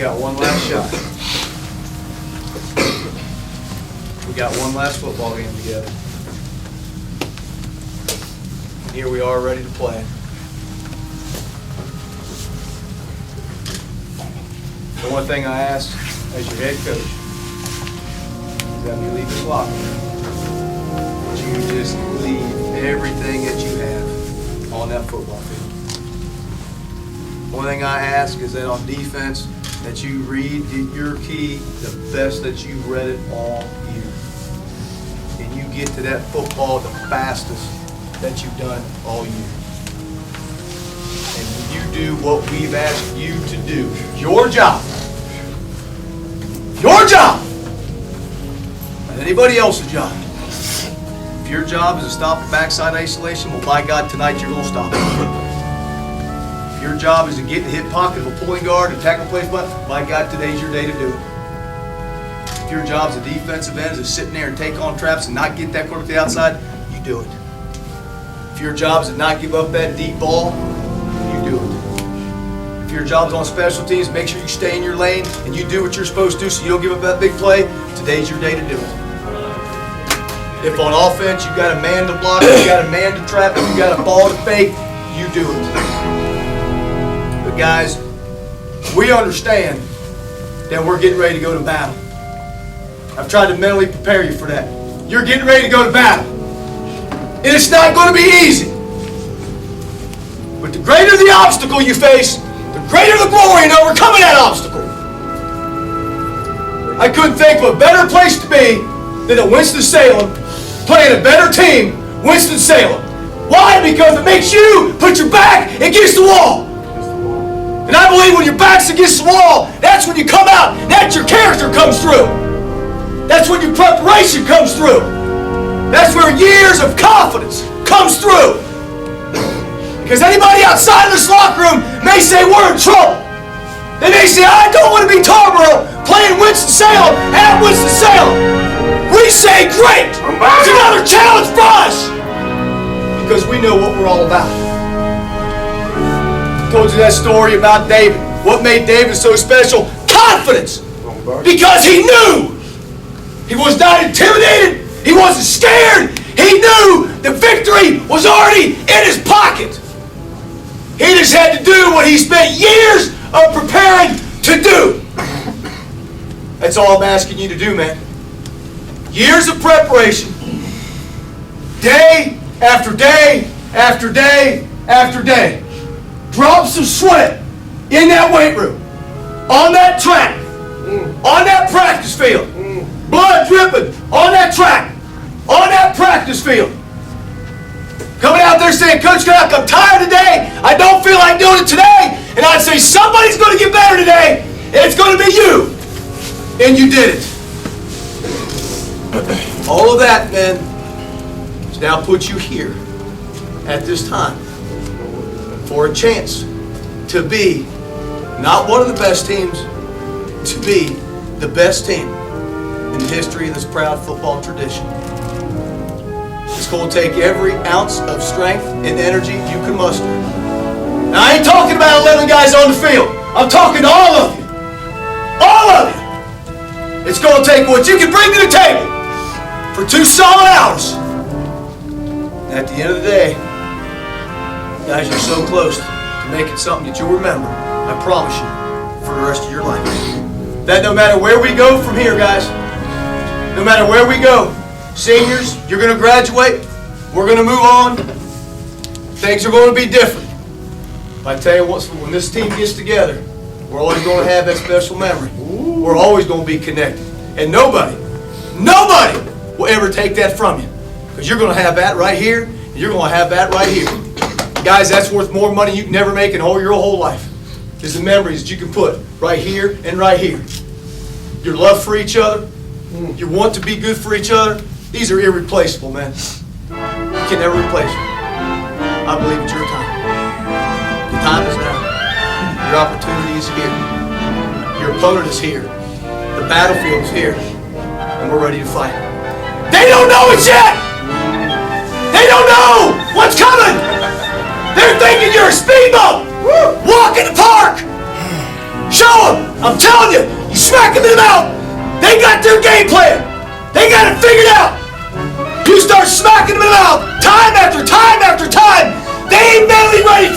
got one last shot. We got one last football game together. And here we are ready to play. The one thing I ask as your head coach is that when you leave this locker room, you just leave everything that you have on that football field. One thing I ask is that on defense, that you read your key the best that you've read it all year. And you get to that football the fastest that you've done all year. And when you do what we've asked you to do, your job, not anybody else's job. If your job is to stop the backside isolation, well, by God, tonight you're going to stop it. If your job is to get in the hip pocket of a pulling guard and tackle place button, by God, today's your day to do it. If your job as a defensive end is to sit in there and take on traps and not get that quarterback to the outside, you do it. If your job is to not give up that deep ball, you do it. If your job is on special teams, make sure you stay in your lane and you do what you're supposed to so you don't give up that big play. Today's your day to do it. If on offense you got a man to block, you got a man to trap, you got a ball to fake, you do it. But guys, we understand that we're getting ready to go to battle. I've tried to mentally prepare you for that. You're getting ready to go to battle. And it's not going to be easy. But the greater the obstacle you face, the greater the glory in overcoming that obstacle. I couldn't think of a better place to be than at Winston-Salem, playing a better team, Winston-Salem. Why? Because it makes you put your back against the wall. And I believe when your back's against the wall, that's when you come out, that's your character comes through. That's when your preparation comes through. That's where years of confidence comes through. Because anybody outside of this locker room may say we're in trouble. They may say, I don't want to be Tarboro playing Winston-Salem at Winston-Salem. We say, great! It's another challenge for us! Because we know what we're all about. I told you that story about David. What made David so special? Confidence! Because he knew! He was not intimidated. He wasn't scared. He knew the victory was already in his pocket. He just had to do what he spent years of preparing to do. That's all I'm asking you to do, man. Years of preparation. Day after day after day after day. Drops of sweat in that weight room. On that track. On that practice field. Blood dripping on that track. On that practice field. Coming out there saying, Coach Craddock, I'm tired today. I don't feel like doing it today. And I'd say, somebody's going to get better today. And it's going to be you. And you did it. All of that, man, has now put you here at this time for a chance to be not one of the best teams, to be the best team in the history of this proud football tradition. It's going to take every ounce of strength and energy you can muster. Now, I ain't talking about 11 guys on the field. I'm talking to all of you. All of you. It's going to take what you can bring to the table for 2 solid hours. And at the end of the day, guys, you're so close to making something that you'll remember, I promise you, for the rest of your life. That no matter where we go from here, guys, no matter where we go, seniors, you're going to graduate, we're going to move on, things are going to be different. But I tell you what, when this team gets together, we're always going to have that special memory. We're always going to be connected. And nobody will ever take that from you. Because you're going to have that right here, and you're going to have that right here. Guys, that's worth more money you can never make in your whole life. Is the memories that you can put right here and right here. Your love for each other, your want to be good for each other, these are irreplaceable, man. You can never replace them. I believe it's your time. The time is now. Your opportunity is here. Your opponent is here. The battlefield is here. And we're ready to fight. They don't know it yet! They don't know what's coming! They're thinking you're a speedboat! Walk in the park! Show them. I'm telling you. You smack them in the mouth. They got their game plan. They got it figured out. You start smacking them in the mouth time after time after time. They ain't mentally ready